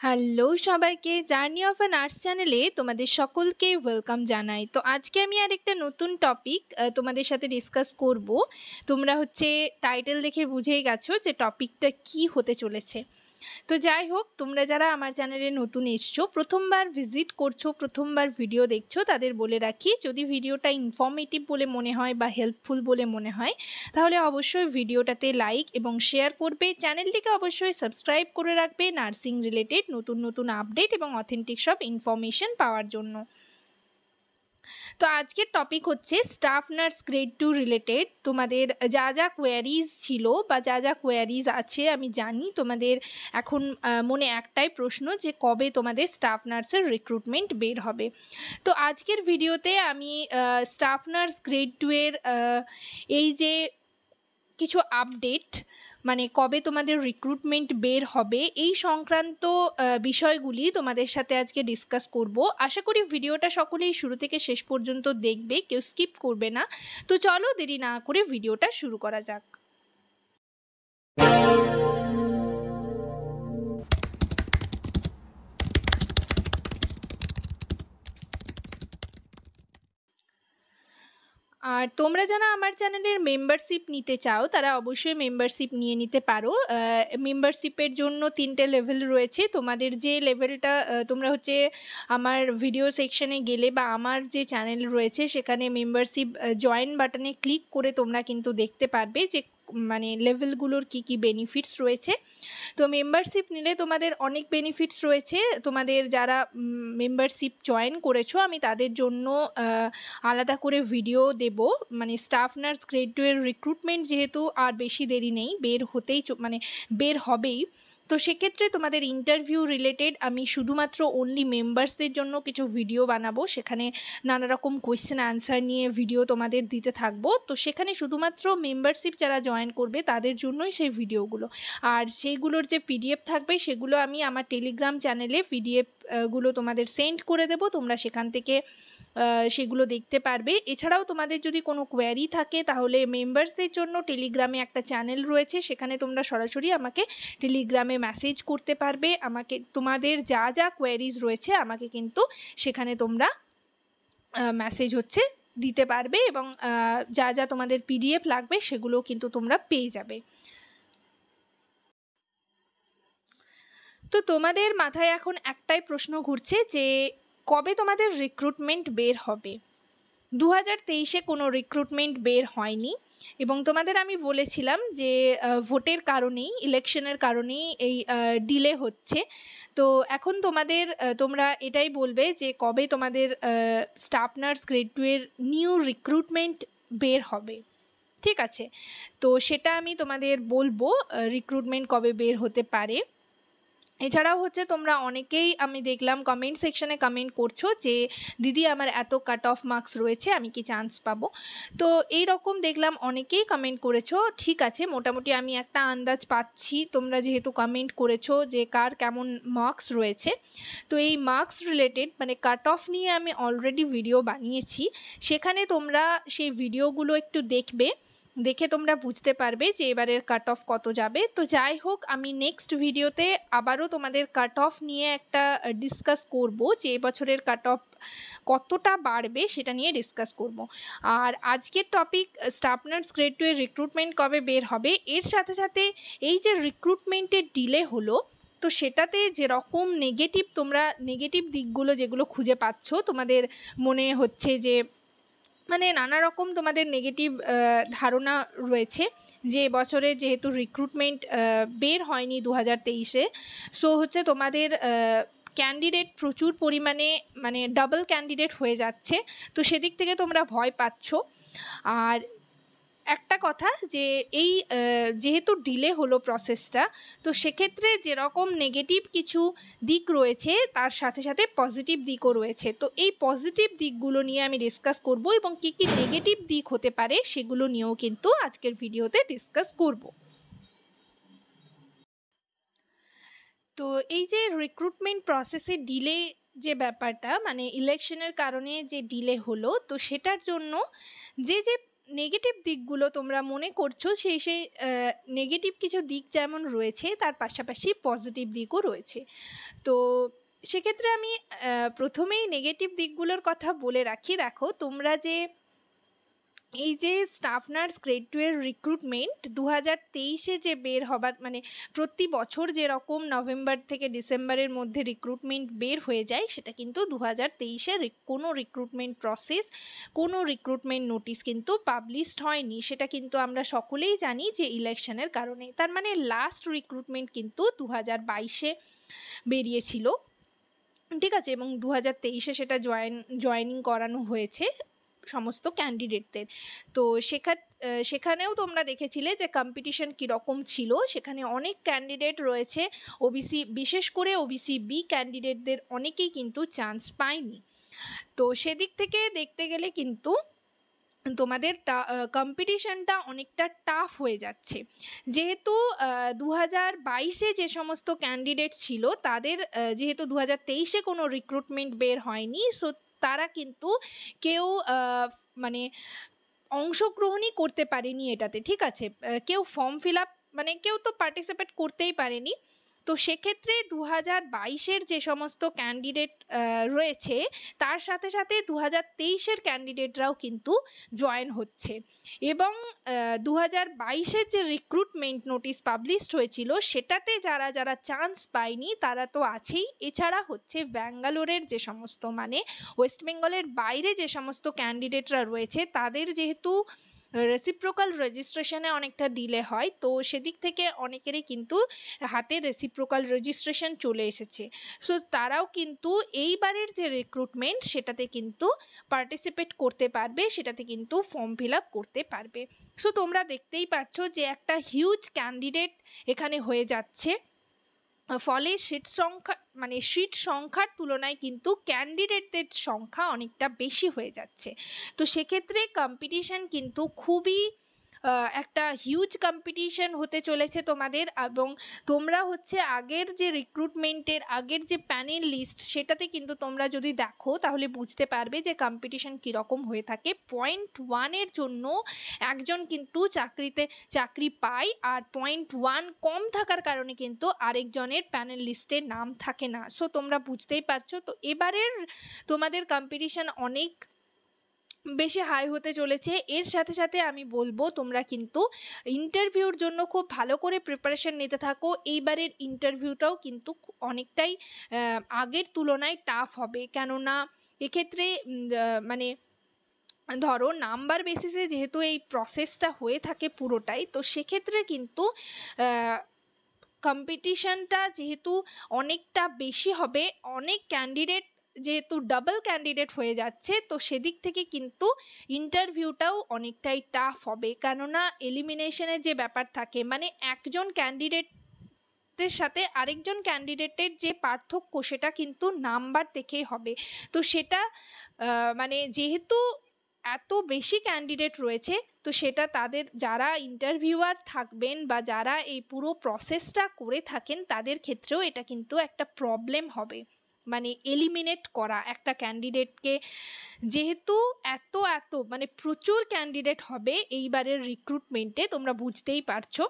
Hello সবাইকে, journey of a nurse চ্যানেলে তোমাদের সকলকে ওয়েলকাম জানাই। তো আজকে আমি আরেকটা নতুন টপিক তোমাদের সাথে ডিসকাস করব। তোমরা টাইটেল দেখে বুঝেই গেছো যে টপিকটা কি হতে চলেছে। তো যাই হোক, তোমরা যারা আমার চ্যানেলে নতুন এসছো, প্রথমবার ভিজিট করছো, প্রথমবার ভিডিও দেখছো, তাদের বলে রাখি, যদি ভিডিওটা ইনফর্মেটিভ বলে মনে হয় বা হেল্পফুল বলে মনে হয় তাহলে অবশ্যই ভিডিওটাতে লাইক এবং শেয়ার করবে। চ্যানেলটিকে অবশ্যই সাবস্ক্রাইব করে রাখবে নার্সিং রিলেটেড নতুন নতুন আপডেট এবং অথেন্টিক সব ইনফরমেশন পাওয়ার জন্য। তো আজকের টপিক হচ্ছে স্টাফ নার্স গ্রেড 2 রিলেটেড। তোমাদের যা যা কোয়ারিজ ছিল বা যা যা কোয়ারিজ আছে, আমি জানি তোমাদের এখন মনে একটাই প্রশ্ন যে কবে তোমাদের স্টাফ নার্সের রিক্রুটমেন্ট বের হবে। তো আজকের ভিডিওতে আমি স্টাফ নার্স গ্রেড 2 এর এই যে কিছু আপডেট, মানে কবে তোমাদের রিক্রুটমেন্ট বের হবে এই সংক্রান্ত বিষয়গুলি তোমাদের সাথে আজকে ডিসকাস করব। আশা করি ভিডিওটা সকলেই শুরু থেকে শেষ পর্যন্ত দেখবে, কেউ স্কিপ করবে না। তো চলো দেরি না করে ভিডিওটা শুরু করা যাক। আর তোমরা যারা আমার চ্যানেলের মেম্বারশিপ নিতে চাও তারা অবশ্যই মেম্বারশিপ নিয়ে নিতে পারো। মেম্বারশিপের জন্য 3টে লেভেল রয়েছে। তোমাদের যে লেভেলটা তোমরা আমার ভিডিও সেকশনে গেলে বা আমার যে চ্যানেল রয়েছে সেখানে মেম্বারশিপ জয়েন বাটনে ক্লিক করে তোমরা কিন্তু দেখতে পারবে যে মানে লেভেলগুলোর কি কি বেনিফিটস রয়েছে। তো মেম্বারশিপ নিলে তোমাদের অনেক বেনিফিটস রয়েছে। তোমাদের যারা মেম্বারশিপ জয়েন করেছো, আমি তাদের জন্য আলাদা করে ভিডিও দেব। মানে স্টাফ নার্স গ্রেড 2 এর রিক্রুটমেন্ট যেহেতু আর বেশি দেরি নেই, বের হবেই। তো সেক্ষেত্রে তোমাদের ইন্টারভিউ রিলেটেড আমি শুধুমাত্র অনলি মেম্বার্সদের জন্য কিছু ভিডিও বানাবো। সেখানে নানা রকম কোয়েশ্চেন আনসার নিয়ে ভিডিও তোমাদের দিতে থাকবো। তো সেখানে শুধুমাত্র মেম্বারশিপ যারা জয়েন করবে তাদের জন্যই সেই ভিডিওগুলো। আর সেইগুলোর যে পিডিএফ থাকবে সেগুলো আমি আমার টেলিগ্রাম চ্যানেলে পিডিএফ গুলো তোমাদের সেন্ড করে দেবো। তোমরা সেখান থেকে সেগুলো দেখতে পারবে। এছাড়াও তোমাদের যদি কোনো কোয়ারি থাকে তাহলে মেম্বার্সদের জন্য টেলিগ্রামে একটা চ্যানেল রয়েছে, সেখানে তোমরা সরাসরি আমাকে টেলিগ্রামে মেসেজ করতে পারবে। আমাকে তোমাদের যা যা কোয়ারিজ রয়েছে আমাকে কিন্তু সেখানে তোমরা মেসেজ দিতে পারবে এবং যা যা তোমাদের পিডিএফ লাগবে সেগুলো কিন্তু তোমরা পেয়ে যাবে। তো তোমাদের মাথায় এখন একটাই প্রশ্ন ঘুরছে যে কবে তোমাদের রিক্রুটমেন্ট বের হবে। 2023-এ কোনো রিক্রুটমেন্ট বের হয়নি এবং তোমাদের আমি বলেছিলাম যে ভোটের কারণেই, ইলেকশনের কারণেই এই ডিলে হচ্ছে। তো এখন তোমরা এটাই বলবে যে কবে তোমাদের স্টাফ নার্স গ্রেড 2 এর নিউ রিক্রুটমেন্ট বের হবে। ঠিক আছে, তো সেটা আমি তোমাদের বলবো রিক্রুটমেন্ট কবে বের হতে পারে। এছাড়াও তোমরা অনেকেই আমি দেখলাম কমেন্ট সেকশনে কমেন্ট করছো যে দিদি আমার এত কাট অফ মার্কস রয়েছে, আমি কি চান্স পাবো। তো এই রকম দেখলাম অনেকেই কমেন্ট করেছো। ঠিক আছে, মোটামুটি আমি একটা আন্দাজ পাচ্ছি তোমরা যেহেতু কমেন্ট করেছো যে কার কেমন মার্কস রয়েছে। তো এই মার্কস রিলেটেড মানে কাট অফ নিয়ে আমি অলরেডি ভিডিও বানিয়েছি, সেখানে তোমরা সেই ভিডিওগুলো একটু দেখবে, দেখে তোমরা বুঝতে পারবে যে এবারের কাট অফ কত যাবে। তো যাই হোক, আমি নেক্সট ভিডিওতে আবারও তোমাদের কাট অফ নিয়ে একটা ডিসকাস করব যে এবছরের কাট অফ কতটা বাড়বে সেটা নিয়ে ডিসকাস করব। আর আজকের টপিক স্টাফ নার্স গ্রেড 2 এর রিক্রুটমেন্ট কবে বের হবে, এর সাথে সাথে এই যে রিক্রুটমেন্টের ডিলে হলো, তো সেটাতে যেরকম তোমরা নেগেটিভ দিকগুলো যেগুলো খুঁজে পাচ্ছ, তোমাদের মনে হচ্ছে যে মানে নানা রকম তোমাদের নেগেটিভ ধারণা রয়েছে যে এবছরে যেহেতু রিক্রুটমেন্ট বের হয়নি 2023-এ, সো তোমাদের ক্যান্ডিডেট প্রচুর পরিমাণে মানে ডাবল ক্যান্ডিডেট হয়ে যাচ্ছে। তো সেদিক থেকে তোমরা ভয় পাচ্ছ। আর একটা কথা যে এই যেহেতু ডিলে হলো প্রসেসটা, তো সেক্ষেত্রে যেরকম নেগেটিভ কিছু দিক রয়েছে তার সাথে সাথে পজিটিভ দিকও রয়েছে। তো এই পজিটিভ দিকগুলো নিয়ে আমি ডিসকাস করব এবং কি কি নেগেটিভ দিক হতে পারে সেগুলো নিয়েও কিন্তু আজকের ভিডিওতে ডিসকাস করব। তো এই যে রিক্রুটমেন্ট প্রসেসে ডিলে যে ব্যাপারটা, মানে ইলেকশনের কারণে যে ডিলে হলো, তো সেটার জন্য যে যে নেগেটিভ দিকগুলো তোমরা মনে করছো সেই নেগেটিভ কিছু দিক যেমন রয়েছে তার পাশাপাশি পজিটিভ দিকও রয়েছে। তো সেক্ষেত্রে আমি প্রথমেই নেগেটিভ দিকগুলোর কথা বলে রাখি। দেখো, তোমরা যে এই যে স্টাফ নার্স গ্রেড 2 এর রিক্রুটমেন্ট 2023-এ যে বের হবার মানে প্রতি বছর যেরকম নভেম্বর থেকে ডিসেম্বরের মধ্যে রিক্রুটমেন্ট বের হয়ে যায়, সেটা কিন্তু 2023-এ কোনো রিক্রুটমেন্ট প্রসেস, কোনো রিক্রুটমেন্ট নোটিশ কিন্তু পাবলিশড হয়নি। সেটা কিন্তু আমরা সকলেই জানি যে ইলেকশনের কারণে। তার মানে লাস্ট রিক্রুটমেন্ট কিন্তু 2022-এ বেরিয়েছিল, ঠিক আছে, এবং 2023-এ সেটা জয়েনিং করানো হয়েছে সমস্ত ক্যান্ডিডেটদের। তো সেখানেও তোমরা দেখেছিলে যে কম্পিটিশন কীরকম ছিল। সেখানে অনেক ক্যান্ডিডেট রয়েছে, ওবিসি, বিশেষ করে ওবিসি বি ক্যান্ডিডেটদের অনেকেই কিন্তু চান্স পায়নি। তো সেদিক থেকে দেখতে গেলে কিন্তু তোমাদের কম্পিটিশনটা অনেকটা টাফ হয়ে যাচ্ছে। যেহেতু 2022-এ যে সমস্ত ক্যান্ডিডেট ছিল তাদের যেহেতু 2023-এ কোনো রিক্রুটমেন্ট বের হয়নি, সো তারা কিন্তু কেউ মানে অংশগ্রহণই করতে পারেনি এটাতে, ঠিক আছে। কেউ ফর্ম ফিল আপ মানে কেউ তো পার্টিসিপেট করতেই পারেনি। তো সেক্ষেত্রে 2022-এর যে সমস্ত ক্যান্ডিডেট রয়েছে তার সাথে সাথে 2023-এর ক্যান্ডিডেটরাও কিন্তু জয়েন হচ্ছে। এবং 2022-এর যে রিক্রুটমেন্ট নোটিশ পাবলিশড হয়েছিল সেটাতে যারা যারা চান্স পায়নি তারা তো আছেই, এছাড়া হচ্ছে ব্যাঙ্গালোরের যে সমস্ত মানে ওয়েস্ট বেঙ্গলের বাইরে যে সমস্ত ক্যান্ডিডেটরা রয়েছে তাদের যেহেতু রেসিপ্রোকাল রেজিস্ট্রেশনে অনেকটা ডিলে হয়, তো সেদিক থেকে অনেকেরই কিন্তু হাতে রেসিপ্রোকাল রেজিস্ট্রেশন চলে এসেছে। সো তারাও কিন্তু এইবারের যে রিক্রুটমেন্ট সেটাতে কিন্তু পার্টিসিপেট করতে পারবে, সেটাতে কিন্তু ফর্ম ফিল আপ করতে পারবে। সো তোমরা দেখতেই পাচ্ছ যে একটা হিউজ ক্যান্ডিডেট এখানে হয়ে যাচ্ছে, ফলে সিট সংখ্যার তুলনায় কিন্তু ক্যান্ডিডেটদের সংখ্যা অনেকটা বেশি হয়ে যাচ্ছে। তো সেক্ষেত্রে কম্পিটিশন কিন্তু খুবই একটা হিউজ কম্পিটিশন হতে চলেছে তোমাদের। এবং তোমরা হচ্ছে আগের যে রিক্রুটমেন্টের আগের যে প্যানেল লিস্ট সেটাতে কিন্তু তোমরা যদি দেখো তাহলে বুঝতে পারবে যে কম্পিটিশন কীরকম হয়ে থাকে। 0.1-এর জন্য একজন কিন্তু চাকরি পায়, আর 0.1 কম থাকার কারণে কিন্তু আরেকজনের প্যানেল লিস্টে নাম থাকে না। সো তোমরা বুঝতেই পারছো। তো এবারের তোমাদের কম্পিটিশন অনেক বেশি হাই হতে চলেছে। এর সাথে সাথে আমি বলবো তোমরা কিন্তু ইন্টারভিউর জন্য খুব ভালো করে প্রিপারেশন নিতে থাকো। এইবারের ইন্টারভিউটাও কিন্তু অনেকটাই আগের তুলনায় টাফ হবে, কেননা এক্ষেত্রে মানে ধরো নাম্বার বেসিসে যেহেতু এই প্রসেসটা হয়ে থাকে পুরোটাই, তো সেক্ষেত্রে কিন্তু কম্পিটিশনটা যেহেতু অনেকটা বেশি হবে, অনেক ক্যান্ডিডেট যেহেতু ডাবল ক্যান্ডিডেট হয়ে যাচ্ছে, তো সেদিক থেকে কিন্তু ইন্টারভিউটাও অনেকটাই টাফ হবে। কেননা এলিমিনেশনের যে ব্যাপার থাকে, মানে একজন ক্যান্ডিডেটের সাথে আরেকজন ক্যান্ডিডেটের যে পার্থক্য সেটা কিন্তু নাম্বার দেখেই হবে। তো সেটা মানে যেহেতু এত বেশি ক্যান্ডিডেট রয়েছে, তো সেটা তাদের যারা ইন্টারভিউয়ার থাকবেন বা যারা এই পুরো প্রসেসটা করে থাকেন তাদের ক্ষেত্রেও এটা কিন্তু একটা প্রবলেম হবে, মানে এলিমিনেট করা একটা ক্যান্ডিডেটকে। যেহেতু এত মানে প্রচুর ক্যান্ডিডেট হবে এইবারের রিক্রুটমেন্টে, তোমরা বুঝতেই পারছো।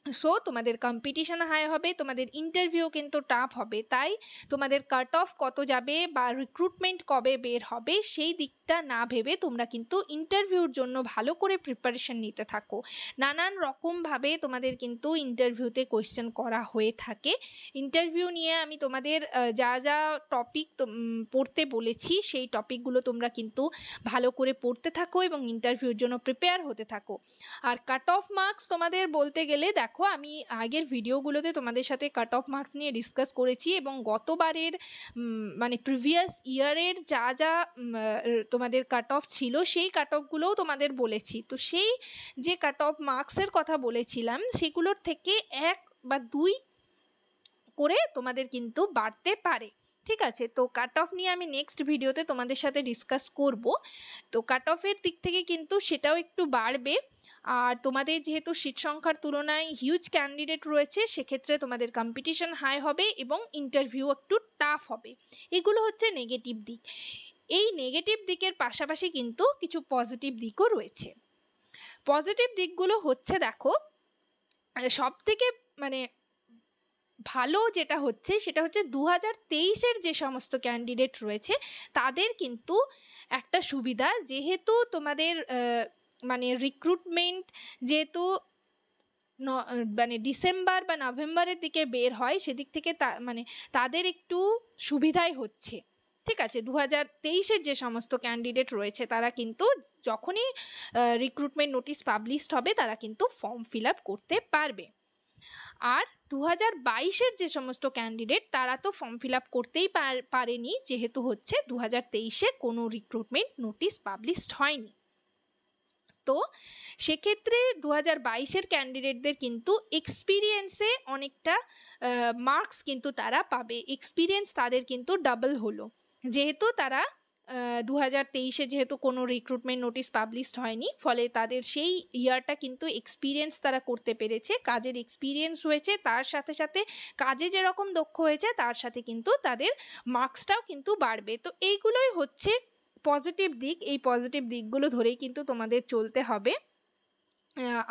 সো তোমাদের কম্পিটিশন হাই হবে, তোমাদের ইন্টারভিউ কিন্তু টাফ হবে। তাই তোমাদের কাট অফ কত যাবে বা রিক্রুটমেন্ট কবে বের হবে সেই দিকটা না ভেবে তোমরা কিন্তু ইন্টারভিউর জন্য ভালো করে প্রিপারেশন নিতে থাকো। নানান রকমভাবে তোমাদের কিন্তু ইন্টারভিউতে কোয়েশ্চেন করা হয়ে থাকে। ইন্টারভিউ নিয়ে আমি তোমাদের যা যা টপিক পড়তে বলেছি সেই টপিকগুলো তোমরা কিন্তু ভালো করে পড়তে থাকো এবং ইন্টারভিউর জন্য প্রিপেয়ার হতে থাকো। আর কাট অফ মার্কস তোমাদের বলতে গেলে দেখো, আমি আগের ভিডিওগুলোতে তোমাদের সাথে কাট অফ মার্কস নিয়ে ডিসকাস করেছি এবং গতবারের মানে প্রিভিয়াস ইয়ারের যা যা তোমাদের কাট অফ ছিল সেই কাট অফগুলোও তোমাদের বলেছি। তো সেই যে কাট অফ মার্কসের কথা বলেছিলাম সেগুলোর থেকে 1 বা 2 করে তোমাদের কিন্তু বাড়তে পারে, ঠিক আছে। তো কাট অফ নিয়ে আমি নেক্সট ভিডিওতে তোমাদের সাথে ডিসকাস করব। তো কাট অফের দিক থেকে কিন্তু সেটাও একটু বাড়বে। আর তোমাদের যেহেতু সিট সংখ্যার তুলনায় হিউজ ক্যান্ডিডেট রয়েছে, সেক্ষেত্রে তোমাদের কম্পিটিশন হাই হবে এবং ইন্টারভিউ একটু টাফ হবে। এগুলো হচ্ছে নেগেটিভ দিক। এই নেগেটিভ দিকের পাশাপাশি কিন্তু কিছু পজিটিভ দিকও রয়েছে। পজিটিভ দিকগুলো হচ্ছে দেখো, সব থেকে মানে ভালো যেটা হচ্ছে সেটা হচ্ছে 2023-এর যে সমস্ত ক্যান্ডিডেট রয়েছে তাদের কিন্তু একটা সুবিধা, যেহেতু তোমাদের মানে রিক্রুটমেন্ট যেহেতু মানে ডিসেম্বর বা নভেম্বরের দিকে বের হয়, সেদিক থেকে মানে তাদের একটু সুবিধাই হচ্ছে। ঠিক আছে, 2023-এর যে সমস্ত ক্যান্ডিডেট রয়েছে তারা কিন্তু যখনই রিক্রুটমেন্ট নোটিশ পাবলিশড হবে তারা কিন্তু ফর্ম ফিল আপ করতে পারবে। আর 2022-এর যে সমস্ত ক্যান্ডিডেট তারা তো ফর্ম ফিল আপ করতেই পারেনি, যেহেতু হচ্ছে 2023-এ কোনো রিক্রুটমেন্ট নোটিশ পাবলিশড হয়নি। তো সেক্ষেত্রে 2022-এর ক্যান্ডিডেটদের কিন্তু এক্সপিরিয়েন্সে অনেকটা মার্কস কিন্তু তারা পাবে, এক্সপিরিয়েন্স তাদের কিন্তু ডাবল হলো, যেহেতু তারা 2023-এ যেহেতু কোনো রিক্রুটমেন্ট নোটিশ পাবলিশড হয়নি, ফলে তাদের সেই ইয়ারটা কিন্তু এক্সপিরিয়েন্স তারা করতে পেরেছে, কাজের এক্সপিরিয়েন্স হয়েছে, তার সাথে সাথে কাজে যেরকম দক্ষ হয়েছে তার সাথে কিন্তু তাদের মার্কসটাও কিন্তু বাড়বে। তো এইগুলোই হচ্ছে পজিটিভ দিক, এই পজিটিভ দিকগুলো ধরেই কিন্তু তোমাদের চলতে হবে।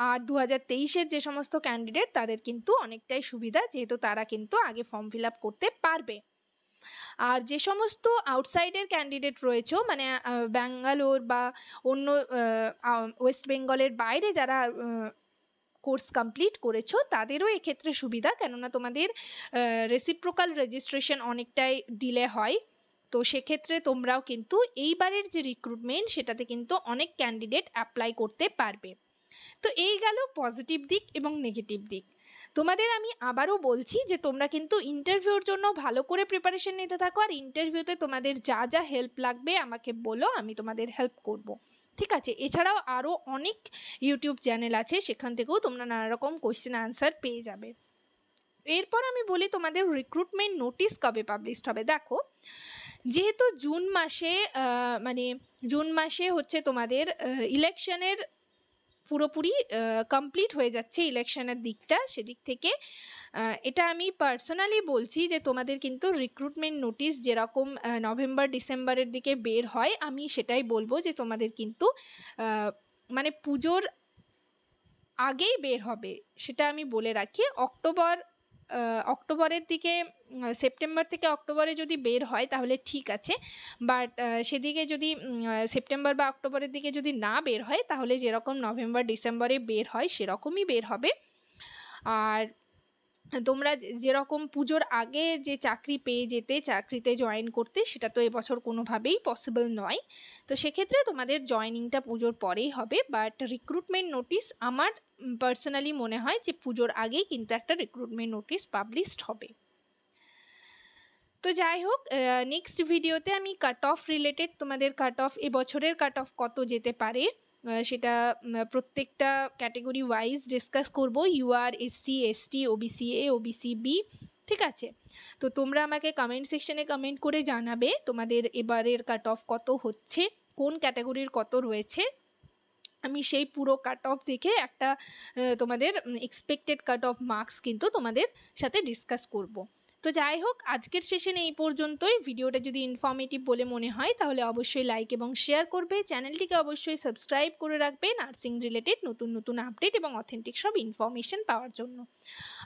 আর 2023-এর যে সমস্ত ক্যান্ডিডেট তাদের কিন্তু অনেকটাই সুবিধা, যেহেতু তারা কিন্তু আগে ফর্ম ফিল আপ করতে পারবে। আর যে সমস্ত আউটসাইডের ক্যান্ডিডেট রয়েছে, মানে ব্যাঙ্গালোর বা অন্য ওয়েস্ট বেঙ্গলের বাইরে যারা কোর্স কমপ্লিট করেছো তাদেরও এক্ষেত্রে সুবিধা, কেননা তোমাদের রেসিপ্রোকাল রেজিস্ট্রেশন অনেকটাই ডিলে হয়। তো সেক্ষেত্রে তোমরাও কিন্তু এইবারের যে রিক্রুটমেন্ট সেটাতে কিন্তু অনেক ক্যান্ডিডেট অ্যাপ্লাই করতে পারবে। তো এই গেল পজিটিভ দিক এবং নেগেটিভ দিক। তোমাদের আমি আবারও বলছি যে তোমরা কিন্তু ইন্টারভিউর জন্য ভালো করে প্রিপারেশন নিতে থাকো, আর ইন্টারভিউতে তোমাদের যা যা হেল্প লাগবে আমাকে বলো, আমি তোমাদের হেল্প করব। ঠিক আছে, এছাড়াও আরও অনেক ইউটিউব চ্যানেল আছে, সেখান থেকেও তোমরা নানা রকম কোশ্চেন আনসার পেয়ে যাবে। এরপর আমি বলি তোমাদের রিক্রুটমেন্ট নোটিশ কবে পাবলিশড হবে। দেখো, যেহেতু জুন মাসে হচ্ছে তোমাদের ইলেকশনের পুরোপুরি কমপ্লিট হয়ে যাচ্ছে ইলেকশনের দিকটা, সেদিক থেকে এটা আমি পার্সোনালি বলছি যে তোমাদের কিন্তু রিক্রুটমেন্ট নোটিশ যেরকম নভেম্বর ডিসেম্বরের দিকে বের হয়, আমি সেটাই বলবো যে তোমাদের কিন্তু মানে পুজোর আগেই বের হবে, সেটা আমি বলে রাখি। অক্টোবরের দিকে, সেপ্টেম্বর থেকে অক্টোবরে যদি বের হয় তাহলে ঠিক আছে, বাট সেদিকে যদি সেপ্টেম্বর বা অক্টোবরের দিকে যদি না বের হয় তাহলে যেরকম নভেম্বর ডিসেম্বরে বের হয় সেরকমই বের হবে। আর তোমরা যেরকম পুজোর আগে যে চাকরি পেয়ে যেতে, চাকরিতে জয়েন করতে, সেটা তো এবছর কোনোভাবেই পসিবল নয়। তো সেক্ষেত্রে তোমাদের জয়েনিংটা পুজোর পরেই হবে, বাট রিক্রুটমেন্ট নোটিশ আমার পার্সোনালি মনে হয় যে পুজোর আগেই কিন্তু একটা রিক্রুটমেন্ট নোটিশ পাবলিশড হবে। তো যাই হোক, নেক্সট ভিডিওতে আমি কাট অফ রিলেটেড, তোমাদের কাট অফ এবছরের কাট অফ কত যেতে পারে সেটা প্রত্যেকটা ক্যাটেগরি ওয়াইজ ডিসকাস করব, UR, SC, ST, OBC A, OBC B. ঠিক আছে, তো তোমরা আমাকে কমেন্ট সেকশনে কমেন্ট করে জানাবে তোমাদের এবারের কাট অফ কত হচ্ছে, কোন ক্যাটাগরির কত রয়েছে। আমি সেই পুরো কাট অফ দেখে একটা তোমাদের এক্সপেক্টেড কাট অফ মার্কস কিন্তু তোমাদের সাথে ডিসকাস করব। তো যাই হোক, আজকের সেশনে এই পর্যন্তই। ভিডিওটা যদি ইনফর্মেটিভ বলে মনে হয় তাহলে অবশ্যই লাইক এবং শেয়ার করবে, চ্যানেলটিকে অবশ্যই সাবস্ক্রাইব করে রাখবে নার্সিং রিলেটেড নতুন নতুন আপডেট এবং অথেন্টিক সব ইনফরমেশন পাওয়ার জন্য।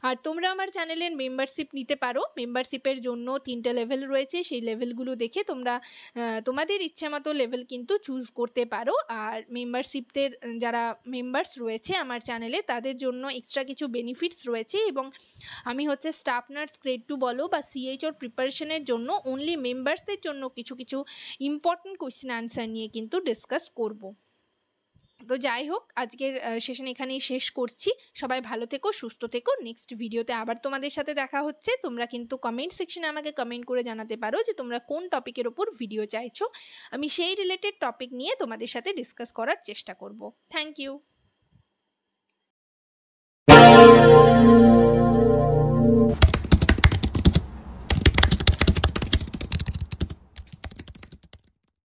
আর তোমরা আমার চ্যানেলের মেম্বারশিপ নিতে পারো, মেম্বারশিপের জন্য 3টে লেভেল রয়েছে, সেই লেভেলগুলো দেখে তোমরা তোমাদের ইচ্ছে মতো লেভেল কিন্তু চুজ করতে পারো। আর মেম্বারশিপদের যারা মেম্বার্স রয়েছে আমার চ্যানেলে তাদের জন্য এক্সট্রা কিছু বেনিফিটস রয়েছে, এবং আমি হচ্ছে স্টাফ নার্স গ্রেড 2 বলো বা সিএইচওর প্রিপারেশনের জন্য অনলি মেম্বার্সদের জন্য কিছু কিছু ইম্পর্টেন্ট কোয়েশ্চেন আনসার নিয়ে কিন্তু ডিসকাস করব। তো যাই হোক, আজকের সেশন এখানেই শেষ করছি। সবাই ভালো থেকো, সুস্থ থেকো। নেক্সট ভিডিওতে আবার তোমাদের সাথে দেখা হচ্ছে। তোমরা কিন্তু কমেন্ট সেকশনে আমাকে কমেন্ট করে জানাতে পারো যে তোমরা কোন টপিকের ওপর ভিডিও চাইছো, আমি সেই রিলেটেড টপিক নিয়ে তোমাদের সাথে ডিসকাস করার চেষ্টা করব। Thank you.